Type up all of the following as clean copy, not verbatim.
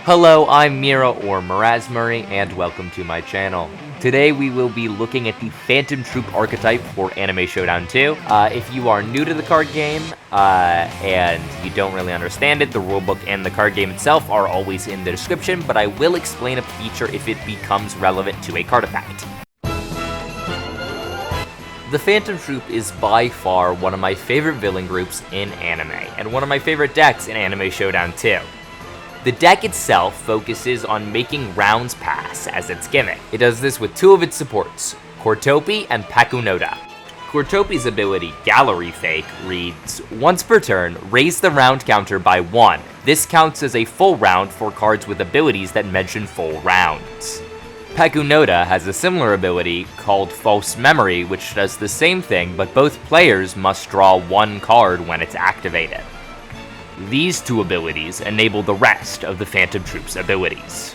Hello, I'm Mira or Mirazmuri, and welcome to my channel. Today we will be looking at the Phantom Troupe archetype for Anime Showdown 2. If you are new to the card game, and you don't really understand it, the rulebook and the card game itself are always in the description, but I will explain a feature if it becomes relevant to a card effect. The Phantom Troupe is by far one of my favorite villain groups in anime, and one of my favorite decks in Anime Showdown 2. The deck itself focuses on making rounds pass as its gimmick. It does this with two of its supports, Troupe and Pakunoda. Troupe's ability, Gallery Fake, reads, once per turn, raise the round counter by 1. This counts as a full round for cards with abilities that mention full rounds. Pakunoda has a similar ability called False Memory, which does the same thing, but both players must draw one card when it's activated. These two abilities enable the rest of the Phantom Troupe's abilities.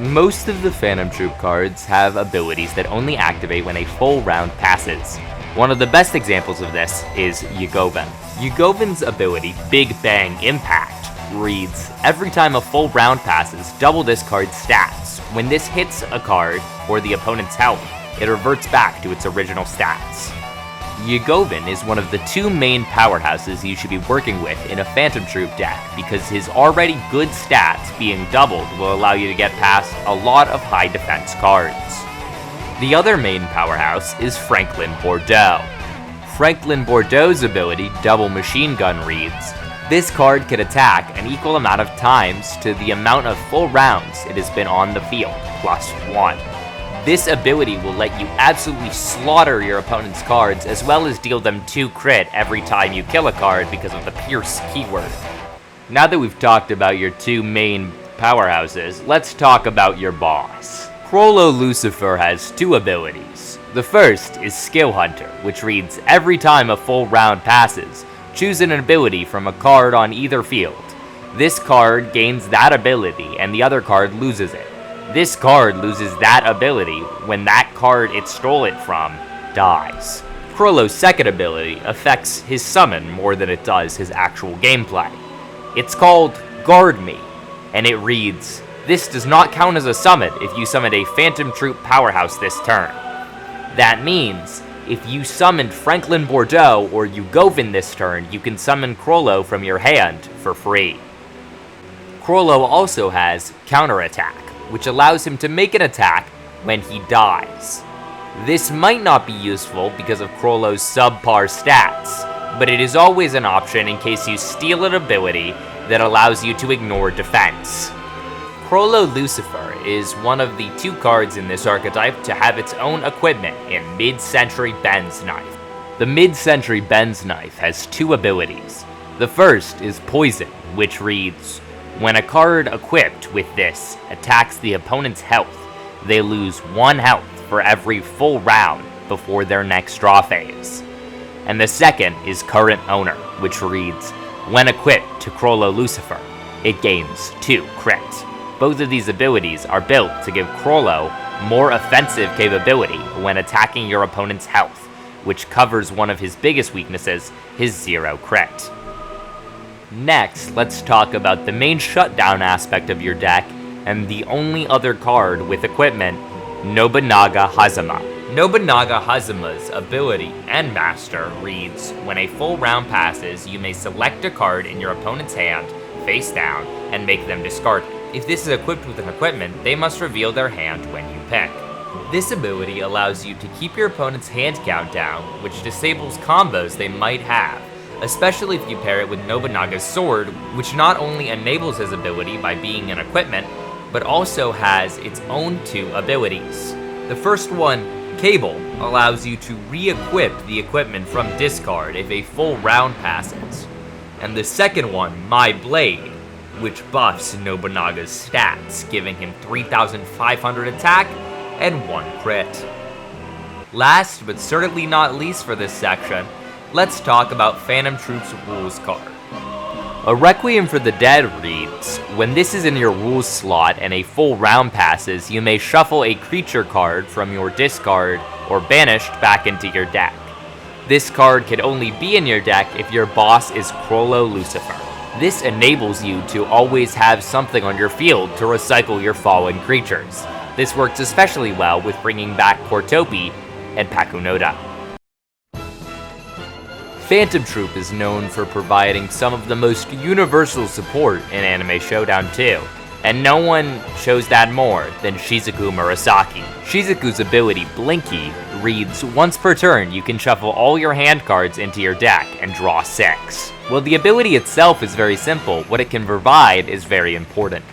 Most of the Phantom Troupe cards have abilities that only activate when a full round passes. One of the best examples of this is Yugovin. Yugovin's ability, Big Bang Impact, reads, every time a full round passes, double this card's stats. When this hits a card, or the opponent's health, it reverts back to its original stats. Yugovin is one of the two main powerhouses you should be working with in a Phantom Troupe deck, because his already good stats being doubled will allow you to get past a lot of high defense cards. The other main powerhouse is Franklin Bordeaux. Franklin Bordeaux's ability, Double Machine Gun, reads, this card can attack an equal amount of times to the amount of full rounds it has been on the field, +1. This ability will let you absolutely slaughter your opponent's cards, as well as deal them 2 crit every time you kill a card because of the Pierce keyword. Now that we've talked about your two main powerhouses, let's talk about your boss. Crollo Lucifer has two abilities. The first is Skill Hunter, which reads, every time a full round passes, choose an ability from a card on either field. This card gains that ability, and the other card loses it. This card loses that ability when that card it stole it from dies. Crollo's second ability affects his summon more than it does his actual gameplay. It's called Guard Me, and it reads, this does not count as a summon if you summoned a Phantom Troupe powerhouse this turn. That means, if you summoned Franklin Bordeaux or Yugovin this turn, you can summon Crollo from your hand for free. Crollo also has Counterattack, which allows him to make an attack when he dies. This might not be useful because of Crollo's subpar stats, but it is always an option in case you steal an ability that allows you to ignore defense. Crollo Lucifer is one of the two cards in this archetype to have its own equipment in Mid-Century Ben's Knife. The Mid-Century Ben's Knife has two abilities. The first is Poison, which reads, when a card equipped with this attacks the opponent's health, they lose 1 health for every full round before their next draw phase. And the second is Current Owner, which reads, when equipped to Crollo Lucifer, it gains 2 crit. Both of these abilities are built to give Crollo more offensive capability when attacking your opponent's health, which covers one of his biggest weaknesses, his 0 crit. Next, let's talk about the main shutdown aspect of your deck, and the only other card with equipment, Nobunaga Hazama. Nobunaga Hazama's ability, Endmaster, reads, when a full round passes, you may select a card in your opponent's hand, face down, and make them discard it. If this is equipped with an equipment, they must reveal their hand when you pick. This ability allows you to keep your opponent's hand count down, which disables combos they might have, especially if you pair it with Nobunaga's sword, which not only enables his ability by being an equipment, but also has its own 2 abilities. The first one, Cable, allows you to re-equip the equipment from discard if a full round passes. And the second one, My Blade, which buffs Nobunaga's stats, giving him 3,500 attack and 1 crit. Last but certainly not least for this section, let's talk about Phantom Troupe's rules card. A Requiem for the Dead reads, when this is in your rules slot and a full round passes, you may shuffle a creature card from your discard or banished back into your deck. This card can only be in your deck if your boss is Crollo Lucifer. This enables you to always have something on your field to recycle your fallen creatures. This works especially well with bringing back Troupe and Pakunoda. Phantom Troupe is known for providing some of the most universal support in Anime Showdown 2, and no one shows that more than Shizuku Murasaki. Shizuku's ability, Blinky, reads, once per turn you can shuffle all your hand cards into your deck and draw 6. While the ability itself is very simple, what it can provide is very important.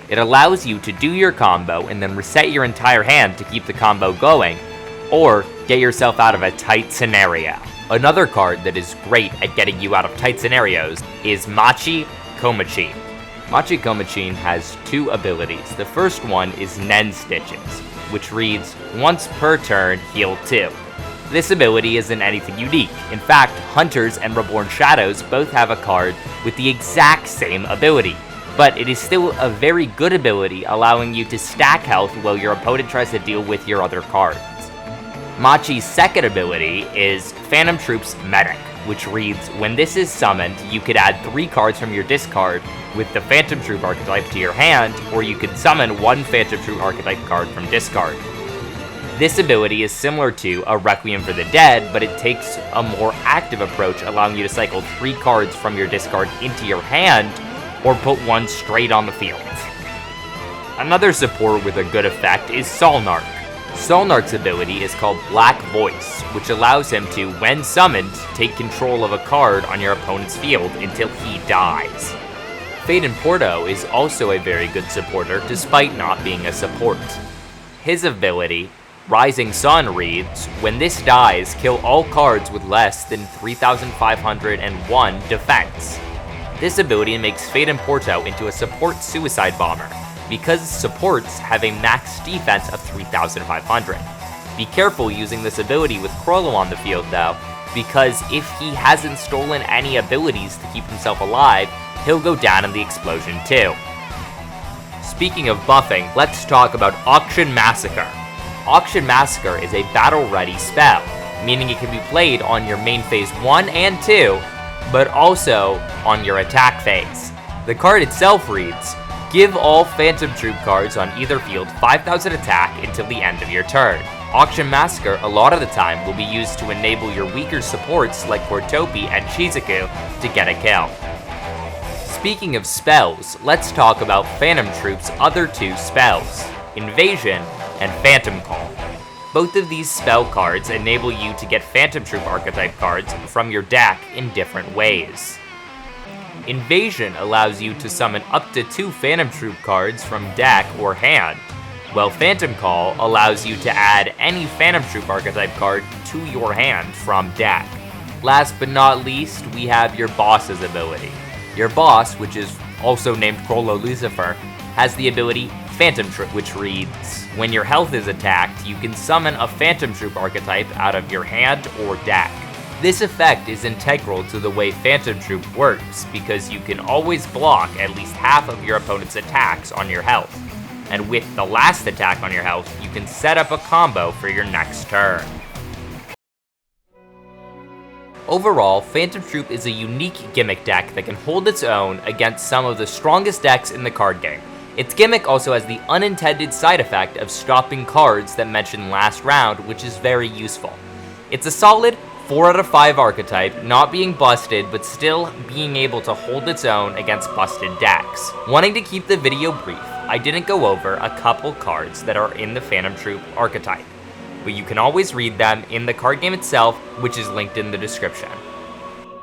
It allows you to do your combo and then reset your entire hand to keep the combo going, or get yourself out of a tight scenario. Another card that is great at getting you out of tight scenarios is Machi Komachin. Machi Komachin has 2 abilities. The first one is Nen Stitches, which reads, once per turn, heal 2. This ability isn't anything unique. In fact, Hunters and Reborn Shadows both have a card with the exact same ability, but it is still a very good ability, allowing you to stack health while your opponent tries to deal with your other cards. Machi's second ability is Phantom Troupe's Medic, which reads, when this is summoned, you could add 3 cards from your discard with the Phantom Troupe archetype to your hand, or you could summon 1 Phantom Troupe archetype card from discard. This ability is similar to a Requiem for the Dead, but it takes a more active approach, allowing you to cycle 3 cards from your discard into your hand, or put 1 straight on the field. Another support with a good effect is Solnarch. Solnarch's ability is called Black Voice, which allows him to, when summoned, take control of a card on your opponent's field until he dies. Phaeton Porto is also a very good supporter, despite not being a support. His ability, Rising Sun, reads, when this dies, kill all cards with less than 3,501 defense. This ability makes Phaeton Porto into a support suicide bomber, because supports have a max defense of 3,500. Be careful using this ability with Krollo on the field though, because if he hasn't stolen any abilities to keep himself alive, he'll go down in the explosion too. Speaking of buffing, let's talk about Auction Massacre. Auction Massacre is a battle-ready spell, meaning it can be played on your main phase 1 and 2, but also on your attack phase. The card itself reads, give all Phantom Troupe cards on either field 5,000 attack until the end of your turn. Auction Massacre a lot of the time will be used to enable your weaker supports like Troupe and Shizuku to get a kill. Speaking of spells, let's talk about Phantom Troupe's other 2 spells, Invasion and Phantom Call. Both of these spell cards enable you to get Phantom Troupe archetype cards from your deck in different ways. Invasion allows you to summon up to 2 Phantom Troupe cards from deck or hand, while Phantom Call allows you to add any Phantom Troupe archetype card to your hand from deck. Last but not least, we have your boss's ability. Your boss, which is also named Krollo Lucifer, has the ability Phantom Troupe, which reads, when your health is attacked, you can summon a Phantom Troupe archetype out of your hand or deck. This effect is integral to the way Phantom Troupe works, because you can always block at least half of your opponent's attacks on your health, and with the last attack on your health, you can set up a combo for your next turn. Overall, Phantom Troupe is a unique gimmick deck that can hold its own against some of the strongest decks in the card game. Its gimmick also has the unintended side effect of stopping cards that mentioned last round, which is very useful. It's a solid 4 out of 5 archetype, not being busted, but still being able to hold its own against busted decks. Wanting to keep the video brief, I didn't go over a couple cards that are in the Phantom Troupe archetype, but you can always read them in the card game itself, which is linked in the description.